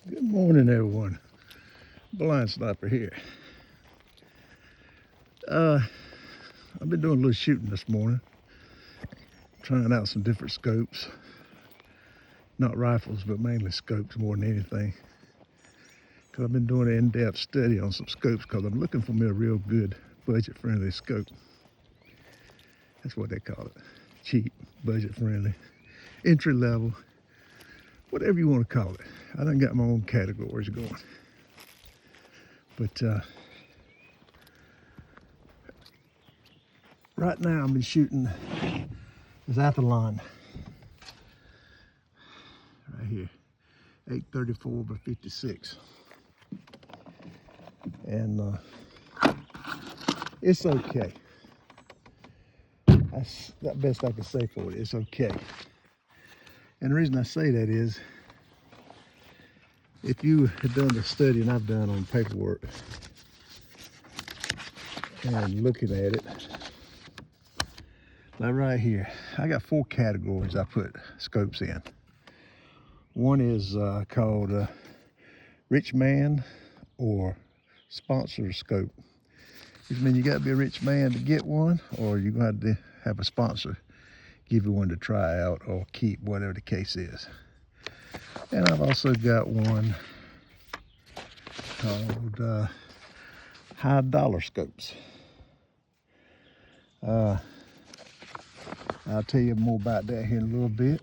Good morning, everyone. Blind Sniper here. I've been doing a little shooting this morning, trying out some different scopes. Not rifles, but mainly scopes more than anything. Because I've been doing an in-depth study on some scopes because I'm looking for me a real good budget-friendly scope. That's what they call it. Cheap, budget-friendly, entry-level, whatever you want to call it. I done got my own categories going. But right now I've been shooting this Athlon right here, 834 by 56. And it's okay. That's the best I can say for it. It's okay. And the reason I say that is, if you have done the study and I've done on paperwork and looking at it, like right here, I got 4 categories I put scopes in. One is called Rich Man or Sponsor Scope, which means you got to be a rich man to get one, or you're going to have a sponsor give you one to try out or keep, whatever the case is. And I've also got one called high dollar scopes. I'll tell you more about that here in a little bit.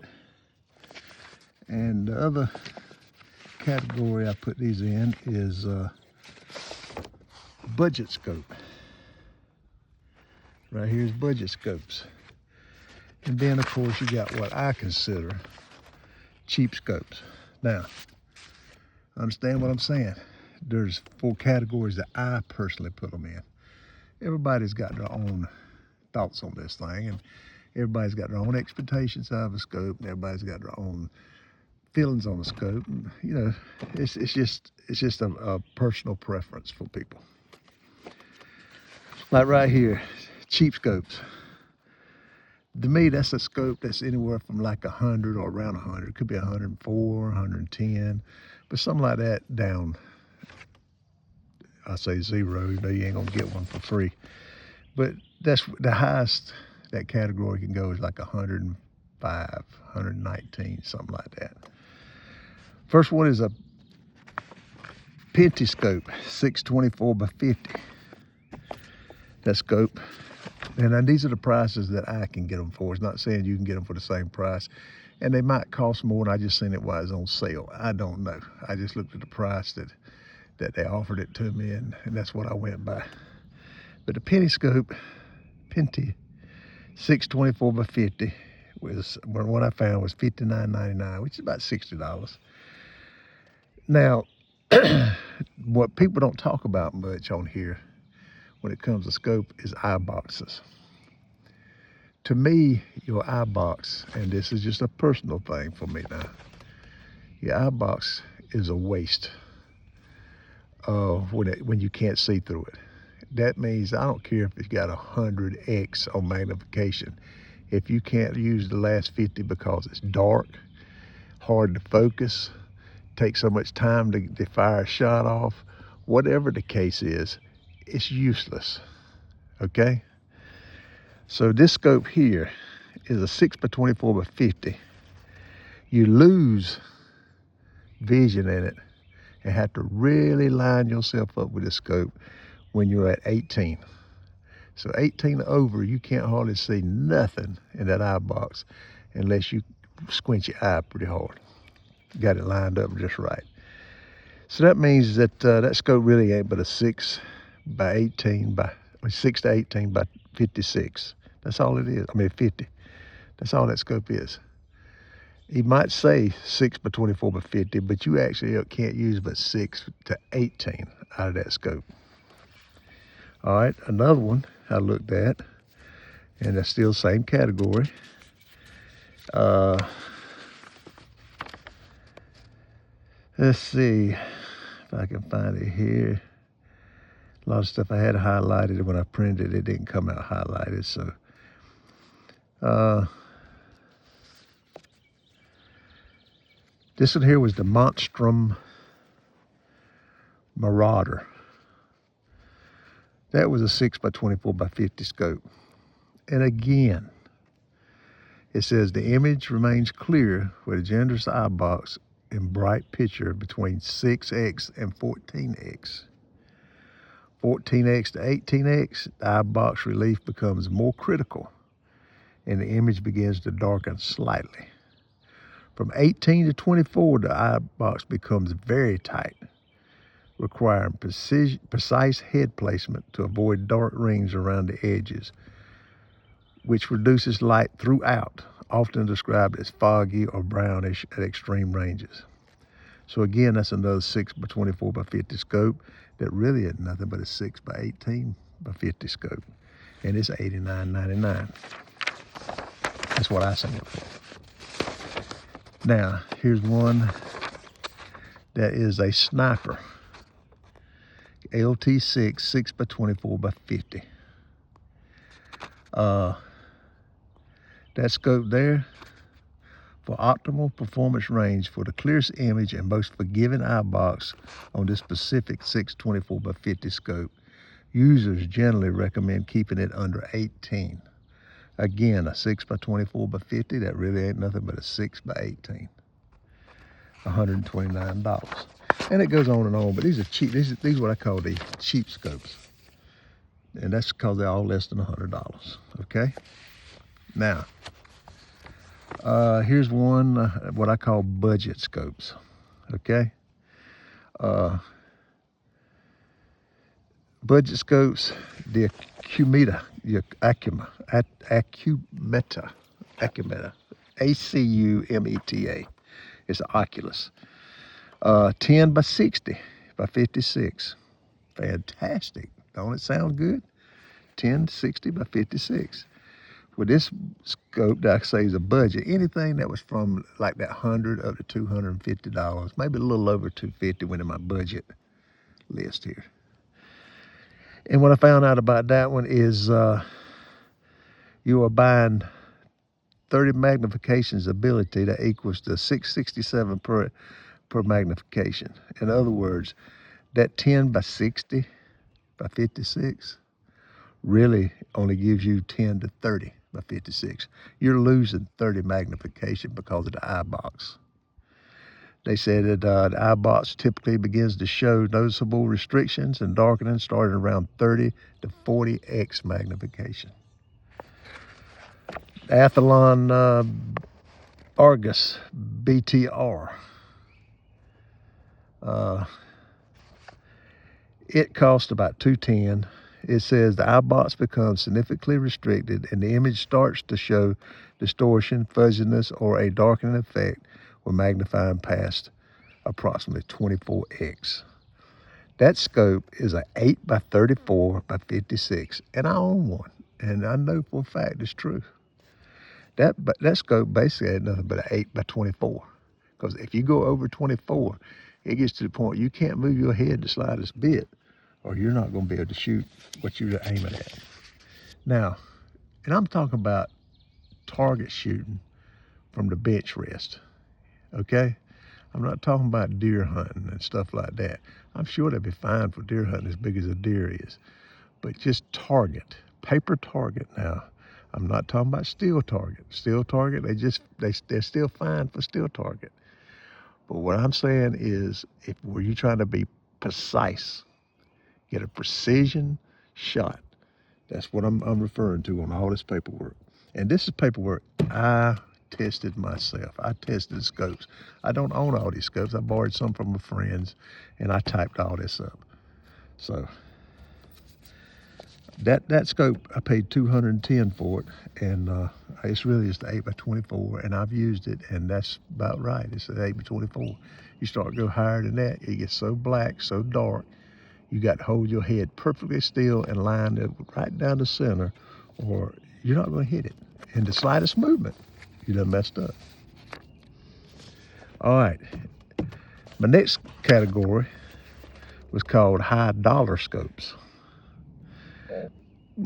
And the other category I put these in is budget scope. Right here's budget scopes. And then of course you got what I consider cheap scopes. Now, understand what I'm saying. There's 4 categories that I personally put them in. Everybody's got their own thoughts on this thing, and everybody's got their own expectations of a scope, and everybody's got their own feelings on the scope. And, you know, it's just a personal preference for people. Like right here, cheap scopes. To me, that's a scope that's anywhere from like 100 or around 100. It could be 104, 110, but something like that down. I say 0. You know, you ain't gonna get one for free. But that's the highest that category can go is like 105, 119, something like that. First one is a Pentascope, 624 by 50. That scope. And these are the prices that I can get them for. It's not saying you can get them for the same price. And they might cost more, and I just seen it while it's on sale. I don't know. I just looked at the price that they offered it to me, and that's what I went by. But the Pentascope, Penty, 624 by 50, was what I found was $59.99, which is about $60. Now, what people don't talk about much on here when it comes to scope is eye boxes. To me, your eye box, and this is just a personal thing for me now, your eye box is a waste when you can't see through it. That means I don't care if it's got 100x on magnification. If you can't use the last 50 because it's dark, hard to focus, takes so much time to fire a shot off, whatever the case is, it's useless, okay? So this scope here is a 6 by 24 by 50. You lose vision in it and have to really line yourself up with this scope when you're at 18. So 18 over, you can't hardly see nothing in that eye box unless you squint your eye pretty hard. Got it lined up just right. So that means that that scope really ain't but a 6 by 18 by 6 to 18 by 56. That's all it is. I mean 50. That's all that scope is. You might say 6 by 24 by 50, but you actually can't use but 6 to 18 out of that scope. All right, another one I looked at, and that's still the same category. Let's see if I can find it here. A lot of stuff I had highlighted, and when I printed it, it didn't come out highlighted. So this one here was the Monstrum Marauder. That was a 6 by 24 by 50 scope. And again, it says the image remains clear with a generous eye box in bright picture between 6x and 14x. 14x to 18x, the eye box relief becomes more critical and the image begins to darken slightly. From 18 to 24, the eye box becomes very tight, requiring precise head placement to avoid dark rings around the edges, which reduces light throughout, often described as foggy or brownish at extreme ranges. So again, that's another 6 by 24 by 50 scope that really is nothing but a 6 by 18 by 50 scope. And it's $89.99. That's what I seen it for. Now, here's one that is a sniper. LT6 6 by 24 by 50. That scope there for optimal performance range for the clearest image and most forgiving eye box on this specific 624 by 50 scope. Users generally recommend keeping it under 18. Again, a 6 by 24 by 50, that really ain't nothing but a 6 by 18. $129. And it goes on and on, but these are cheap. These are what I call the cheap scopes. And that's because they're all less than $100, okay? Now, here's one, what I call budget scopes, okay? Budget scopes, the Acumeta, Acumeta, it's an Oculus. 10 by 60 by 56. Fantastic. Don't it sound good? 1060 by 56. With this scope that I say is a budget, anything that was from like that $100 up to $250, maybe a little over $250 went in my budget list here. And what I found out about that one is you are buying 30 magnifications ability that equals to 667 per magnification. In other words, that 10 by 60 by 56 really only gives you 10 to 30 by 56. You're losing 30 magnification because of the eye box. They said that the eye box typically begins to show noticeable restrictions and darkening starting around 30 to 40x magnification. Athlon Argus BTR. It costs about $210. It says the eye box becomes significantly restricted and the image starts to show distortion, fuzziness, or a darkening effect when magnifying past approximately 24x. That scope is an 8 by 34 by 56, and I own one, and I know for a fact it's true. That scope basically ain't nothing but an 8 by 24, because if you go over 24, it gets to the point you can't move your head the slightest bit, or you're not going to be able to shoot what you're aiming at. Now, and I'm talking about target shooting from the bench rest, okay? I'm not talking about deer hunting and stuff like that. I'm sure that'd be fine for deer hunting as big as a deer is, but just target, paper target now. I'm not talking about steel target. Steel target, they're still fine for steel target. But what I'm saying is, were you trying to be precise, get a precision shot? That's what I'm referring to on all this paperwork. And this is paperwork I tested myself. I tested scopes. I don't own all these scopes. I borrowed some from my friends, and I typed all this up. So that scope, I paid $210 for it, and it's really just the 8 by 24, and I've used it, and that's about right. It's an 8 by 24. You start to go higher than that, it gets so black, so dark, you got to hold your head perfectly still and line it right down the center, or you're not going to hit it. And the slightest movement, you done messed up. All right, my next category was called high dollar scopes.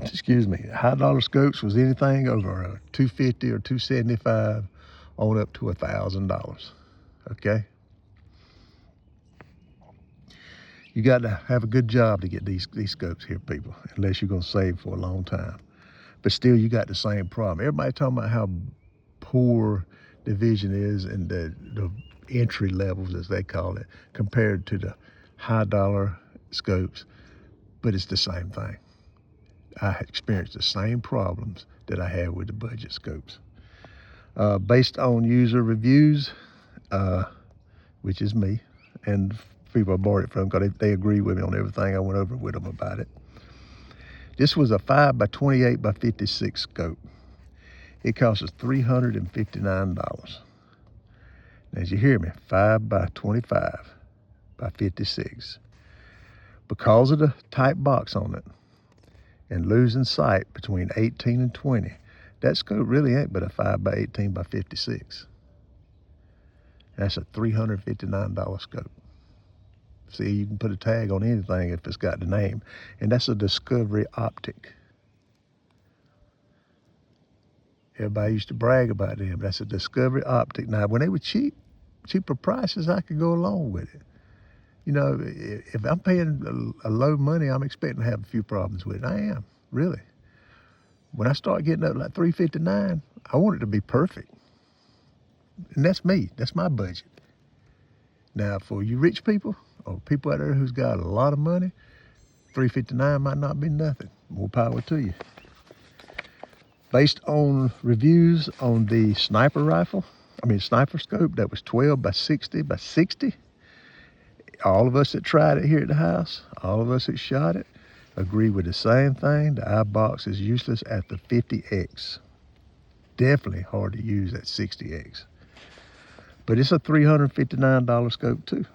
Excuse me, high dollar scopes was anything over $250 or $275 on up to $1,000, okay? You got to have a good job to get these scopes here, people, unless you're gonna save for a long time. But still, you got the same problem. Everybody talking about how poor the vision is and the entry levels, as they call it, compared to the high dollar scopes, but it's the same thing. I experienced the same problems that I had with the budget scopes. Based on user reviews, which is me, and people I bought it from, because they agree with me on everything. I went over with them about it. This was a 5 by 28 by 56 scope. It cost us $359. Now, as you hear me, 5 by 25 by 56. Because of the tight box on it and losing sight between 18 and 20, that scope really ain't but a 5 by 18 by 56. That's a $359 scope. See, you can put a tag on anything if it's got the name, and that's a Discovery Optic. Everybody used to brag about them. That's a Discovery Optic. Now, when they were cheaper prices, I could go along with it. You know, if I'm paying a low money, I'm expecting to have a few problems with it. I am, really. When I start getting up like $359, I want it to be perfect. And that's me. That's my budget. Now, for you rich people, or people out there who's got a lot of money, $359 might not be nothing. More power to you. Based on reviews on the sniper scope that was 12 by 60 by 60, all of us that tried it here at the house, all of us that shot it, agree with the same thing. The eye box is useless at the 50X. Definitely hard to use at 60X. But it's a $359 scope too.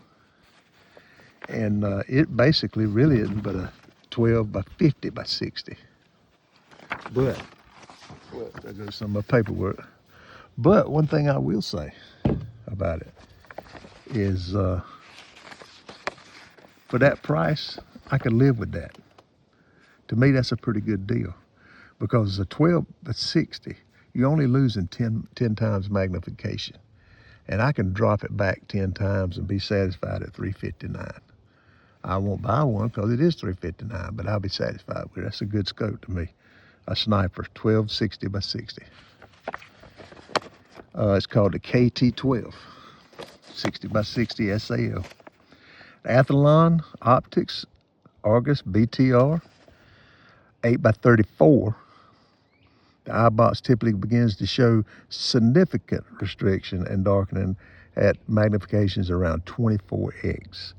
And it basically really isn't but a 12 by 50 by 60. But, there goes some of my paperwork. But one thing I will say about it is for that price, I could live with that. To me, that's a pretty good deal, because the 12 by 60, you're only losing 10 times magnification. And I can drop it back 10 times and be satisfied at $359. I won't buy one because it is $359, but I'll be satisfied with it. That's a good scope to me. A sniper, 1260 by 60. It's called the KT-12, 60 by 60 SAL. Athlon Optics Argus BTR, 8 by 34. The eye box typically begins to show significant restriction and darkening at magnifications around 24X.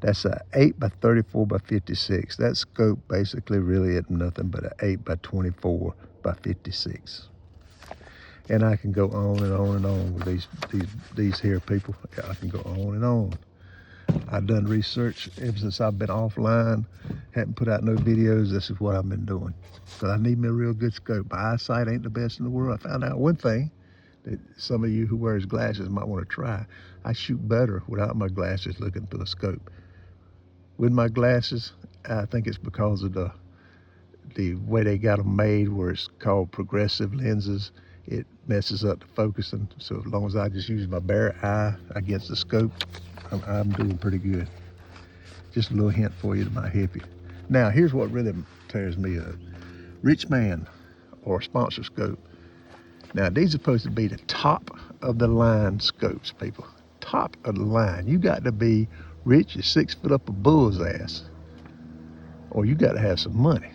That's a 8 by 34 by 56. That scope basically really isn't nothing but an 8 by 24 by 56. And I can go on and on and on with these here people. I can go on and on. I've done research ever since I've been offline, haven't put out no videos. This is what I've been doing. Because I need me a real good scope. My eyesight ain't the best in the world. I found out one thing that some of you who wears glasses might want to try. I shoot better without my glasses looking through a scope. With my glasses, I think it's because of the way they got them made, where it's called progressive lenses. It messes up the focusing. So as long as I just use my bare eye against the scope, I'm doing pretty good. Just a little hint for you that might help you. Now, here's what really tears me up. Rich Man or sponsor scope. Now, these are supposed to be the top of the line scopes, people. Top of the line. You got to be rich, you're 6 foot up a bull's ass, or you got to have some money.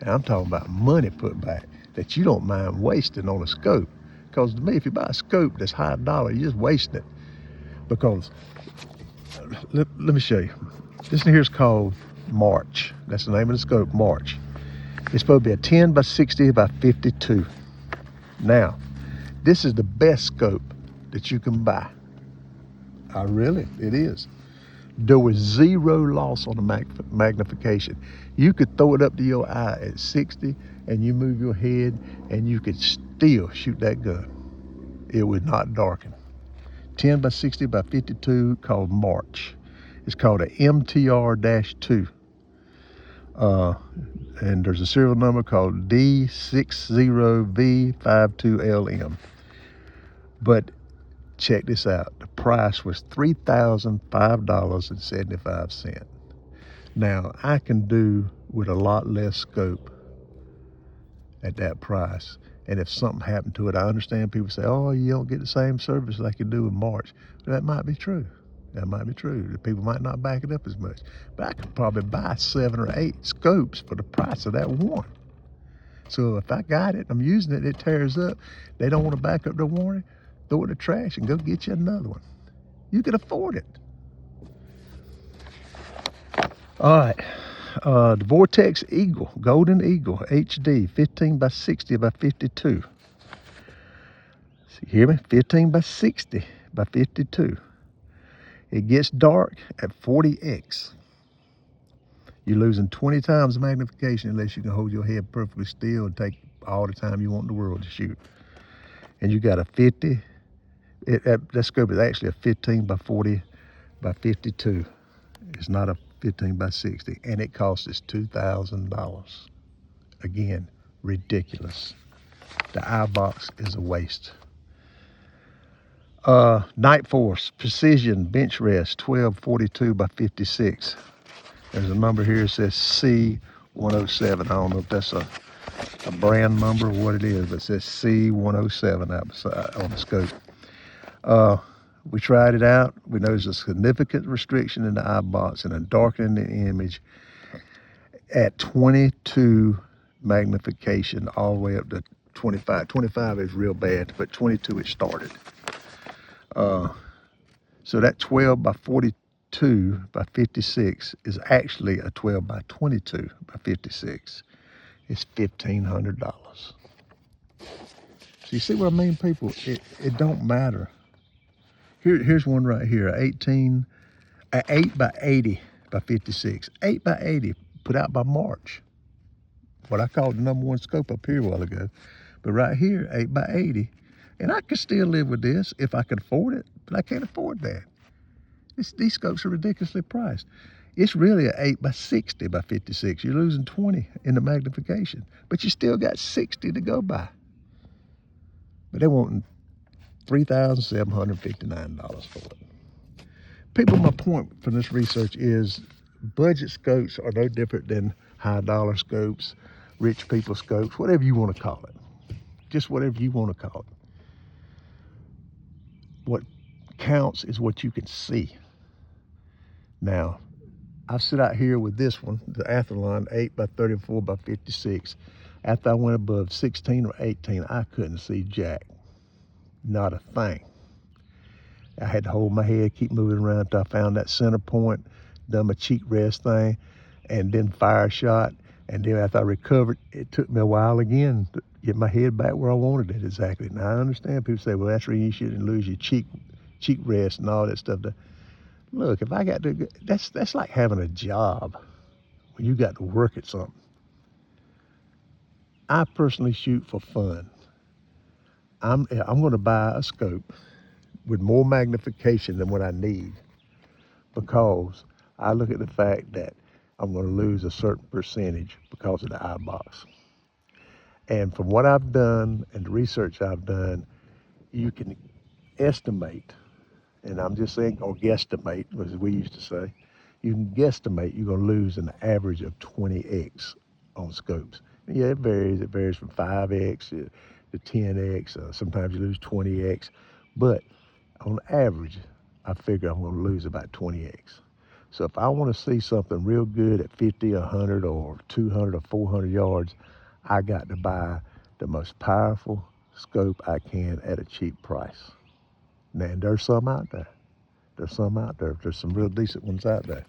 And I'm talking about money put back that you don't mind wasting on a scope. Because to me, if you buy a scope that's high dollar, you're just wasting it. Because, let me show you. This one here is called March. That's the name of the scope, March. It's supposed to be a 10 by 60 by 52. Now, this is the best scope that you can buy. It is. There was zero loss on the magnification. You could throw it up to your eye at 60 and you move your head and you could still shoot that gun. It would not darken. 10 by 60 by 52 called March. It's called a MTR-2. And there's a serial number called D60V52LM. But check this out. The price was $3,005.75. Now, I can do with a lot less scope at that price. And if something happened to it, I understand people say, oh, you don't get the same service like you do in March. That might be true. That might be true. The people might not back it up as much. But I could probably buy 7 or 8 scopes for the price of that one. So if I got it, I'm using it, it tears up, they don't want to back up their warranty, throw it in the trash and go get you another one. You can afford it. All right, the Vortex Eagle, Golden Eagle HD, 15 by 60 by 52. See, hear me? 15 by 60 by 52. It gets dark at 40x. You're losing 20 times the magnification unless you can hold your head perfectly still and take all the time you want in the world to shoot. And you got a 50, that scope is actually a 15 by 40 by 52. It's not a 15 by 60, and it costs us $2,000. Again, ridiculous. The iBox is a waste. Night Force Precision Bench Rest 1242 by 56. There's a number here that says C107. I don't know if that's a brand number or what it is, but it says C107 outside on the scope. We tried it out. We noticed a significant restriction in the iBox and a darkening in the image at 22 magnification all the way up to 25. 25 is real bad, but 22 it started. So that 12 by 42 by 56 is actually a 12 by 22 by 56. It's $1,500. So you see what I mean, people? It don't matter. Here's one right here, 8 by 80 by 56. 8 by 80, put out by March. What I called the #1 scope up here a while ago. But right here, 8 by 80. And I could still live with this if I could afford it, but I can't afford that. These scopes are ridiculously priced. It's really an 8 by 60 by 56. You're losing 20 in the magnification, but you still got 60 to go by. But they're wanting $3,759 for it. People, my point from this research is budget scopes are no different than high dollar scopes, rich people scopes, whatever you want to call it. Just whatever you want to call it. What counts is what you can see. Now, I've sit out here with this one, the Athlon 8 by 34 by 56. After I went above 16 or 18, I couldn't see jack. Not a thing. I had to hold my head, keep moving around until I found that center point, done my cheek rest thing, and then fire shot. And then after I recovered, it took me a while again to get my head back where I wanted it exactly. Now I understand people say, well, that's where you shouldn't lose your cheek rest and all that stuff. Look, if I got to, that's like having a job when you got to work at something. I personally shoot for fun. I'm going to buy a scope with more magnification than what I need because I look at the fact that I'm going to lose a certain percentage because of the iBox. And from what I've done and the research I've done, you can estimate, and I'm just saying, or guesstimate, as we used to say, you can guesstimate you're going to lose an average of 20x on scopes. Yeah, it varies. It varies from 5x to 10x. Sometimes you lose 20x. But on average, I figure I'm going to lose about 20x. So if I want to see something real good at 50, 100, or 200 or 400 yards, I got to buy the most powerful scope I can at a cheap price. Now, and there's some out there. There's some out there. There's some real decent ones out there.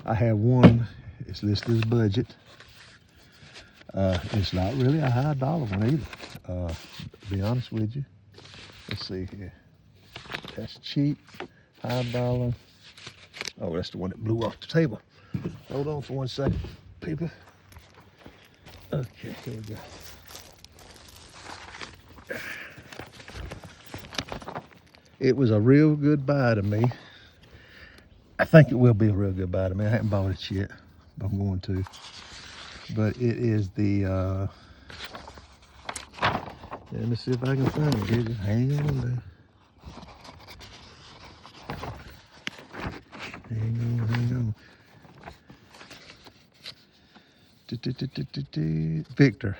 I have one, it's listed as budget. It's not really a high dollar one either, to be honest with you. Let's see here. That's cheap, high dollar. Oh, that's the one that blew off the table. Hold on for 1 second, people. Okay, here we go. It was a real good buy to me. I think it will be a real good buy to me. I haven't bought it yet, but I'm going to. But it is the, let me see if I can find it here. Just hang on there. Hang on. Victor.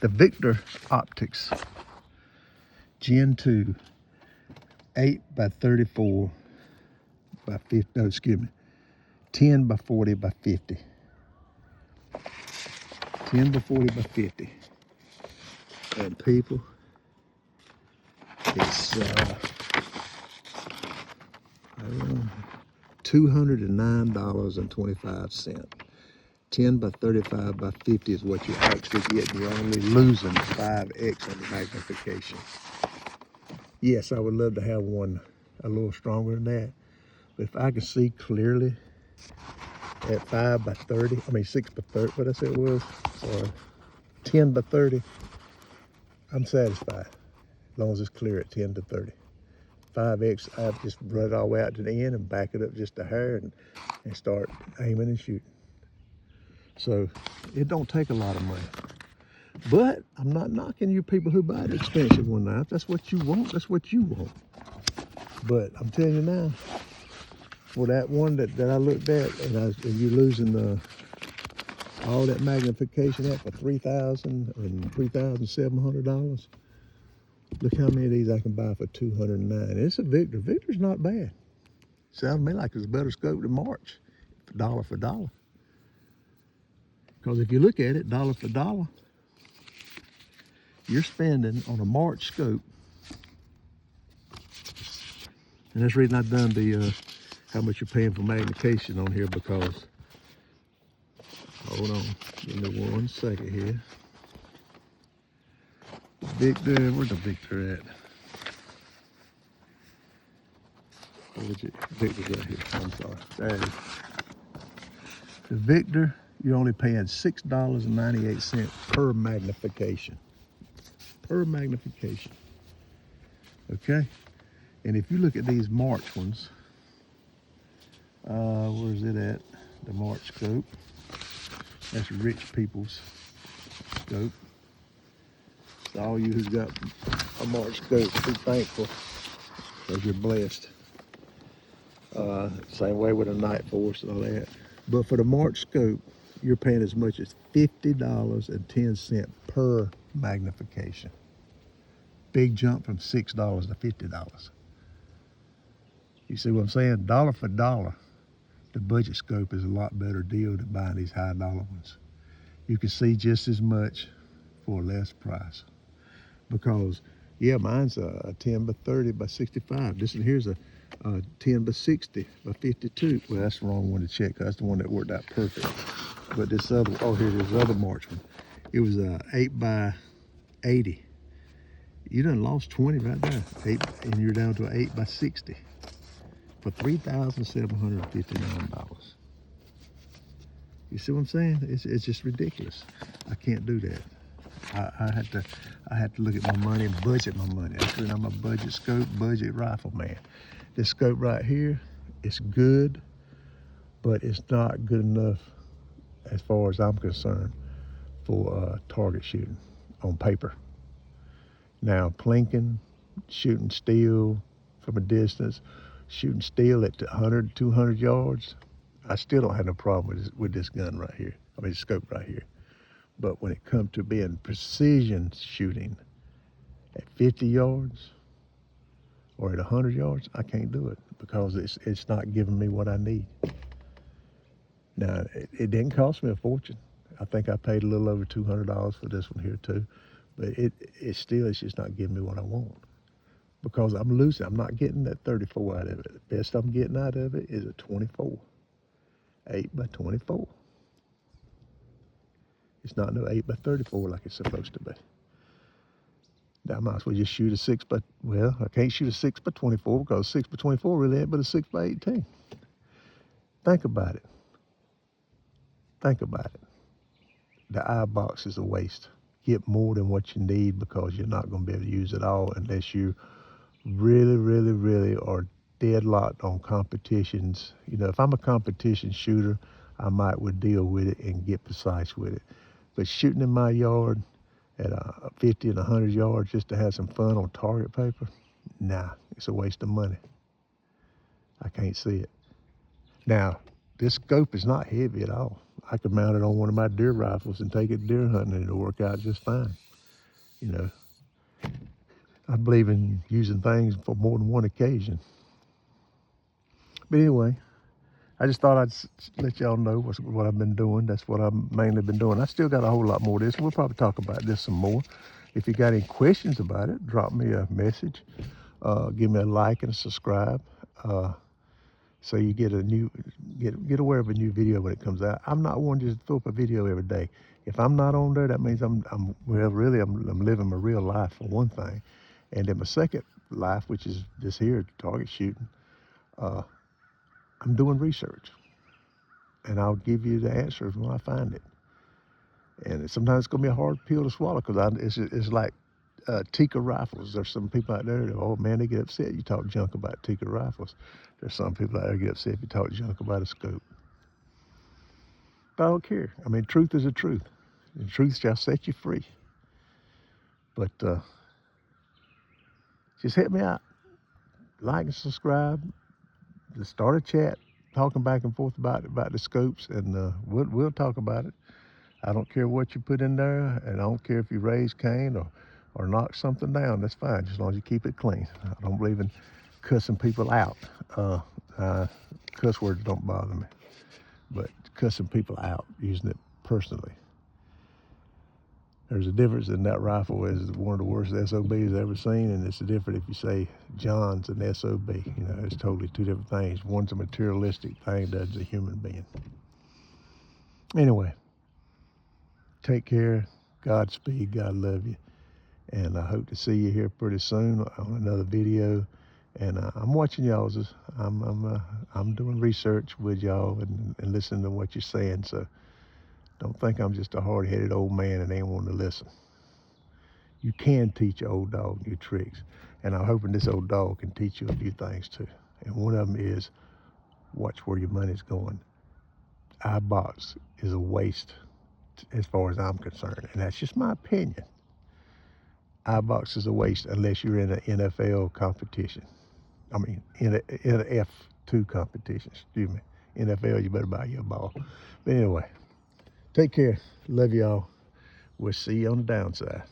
The Victor Optics Gen 2 8 by 34 by 50, no, excuse me, 10 by 40 by 50. 10 by 40 by 50. And people, it's $209.25. 10 by 35 by 50 is what you actually get. You're only losing 5x on the magnification. Yes, I would love to have one a little stronger than that. But if I can see clearly at 5 by 30, I mean 6 by 30, what I said it was, or 10 by 30, I'm satisfied as long as it's clear at 10 to 30. 5x, I just run it all the way out to the end and back it up just a hair and start aiming and shooting. So it don't take a lot of money. But I'm not knocking you people who buy the expensive one now. If that's what you want, that's what you want. But I'm telling you now, for that one that I looked at, and you're losing all that magnification up for $3,000 and $3,700. Look how many of these I can buy for $209. It's a Victor. Victor's not bad. Sounds to me like it's a better scope than March, dollar for dollar. Because if you look at it, dollar for dollar, you're spending on a March scope. And that's the reason I've done the how much you're paying for magnification on here, because, hold on, give me 1 second here. Victor, where's the Victor at? Victor's right here, I'm sorry. There it is. The Victor, you're only paying $6.98 per magnification. Per magnification. Okay? And if you look at these March ones, where's it at? The March scope. That's rich people's scope. So all you who's got a March scope, be thankful, because you're blessed. Same way with a Night Force and all that. But for the March scope, you're paying as much as $50.10 per magnification. Big jump from $6 to $50. You see what I'm saying? Dollar for dollar, the budget scope is a lot better deal than buying these high dollar ones. You can see just as much for a less price. Because, yeah, mine's a 10 by 30 by 65. This one here's a 10 by 60 by 52. Well, that's the wrong one to check. That's the one that worked out perfect. But this other, oh, here's this other March one. It was a 8 by 80. You done lost 20 right there. And you're down to an 8 by 60 for $3,759. You see what I'm saying? It's just ridiculous. I can't do that. I had to look at my money and budget my money. Actually, I'm a budget scope, budget rifle man. This scope right here, it's good, but it's not good enough as far as I'm concerned for target shooting on paper. Now, plinking, shooting steel from a distance, shooting steel at 100, 200 yards, I still don't have no problem with this gun right here. I mean, scope right here. But when it comes to being precision shooting at 50 yards or at 100 yards, I can't do it because it's not giving me what I need. Now, it didn't cost me a fortune. I think I paid a little over $200 for this one here too. But it's just not giving me what I want because I'm losing. I'm not getting that 34 out of it. The best I'm getting out of it is a 24, 8 by 24. It's not no 8 by 34 like it's supposed to be. Now, I might as well just shoot a 6 by, well, I can't shoot a 6 by 24 because 6 by 24 really ain't but a 6 by 18. Think about it. Think about it. The eye box is a waste. Get more than what you need because you're not going to be able to use it all unless you really, really, really are deadlocked on competitions. You know, if I'm a competition shooter, I might would deal with it and get precise with it. But shooting in my yard at 50 and 100 yards just to have some fun on target paper, nah, it's a waste of money. I can't see it. Now, this scope is not heavy at all. I could mount it on one of my deer rifles and take it deer hunting and it'll work out just fine. You know, I believe in using things for more than one occasion. But anyway, I just thought I'd let y'all know what I've been doing. That's what I've mainly been doing. I still got a whole lot more of this. We'll probably talk about this some more. If you got any questions about it, drop me a message. Give me a like and a subscribe. So you get aware of a new video when it comes out. I'm not one just to throw up a video every day. If I'm not on there, that means I'm living my real life for one thing, and then my second life, which is this here target shooting. I'm doing research, and I'll give you the answers when I find it. And sometimes it's gonna be a hard pill to swallow because it's like Tikka rifles. There's some people out there that, oh man, they get upset you talk junk about Tikka rifles. There's some people out there that get upset if you talk junk about a scope. But I don't care. I mean, truth is the truth. The truth shall set you free. But just hit me out. Like and subscribe. Just start a chat, talking back and forth about the scopes, and we'll talk about it. I don't care what you put in there, and I don't care if you raise Cain or knock something down. That's fine, just as long as you keep it clean. I don't believe in cussing people out. Cuss words don't bother me, but cussing people out, using it personally. There's a difference in that rifle is one of the worst SOBs I've ever seen, and it's different if you say John's an SOB. You know, it's totally two different things. One's a materialistic thing, the other's a human being. Anyway, take care. Godspeed. God love you. And I hope to see you here pretty soon on another video. And I'm watching y'all's. I'm doing research with y'all and listening to what you're saying. So don't think I'm just a hard-headed old man and ain't wanting to listen. You can teach an old dog new tricks. And I'm hoping this old dog can teach you a few things too. And one of them is watch where your money's going. iBox is a waste as far as I'm concerned. And that's just my opinion. iBox is a waste unless you're in an NFL competition. I mean, in an F2 competition, excuse me. NFL, you better buy your ball. But anyway, take care. Love y'all. We'll see you on the downside.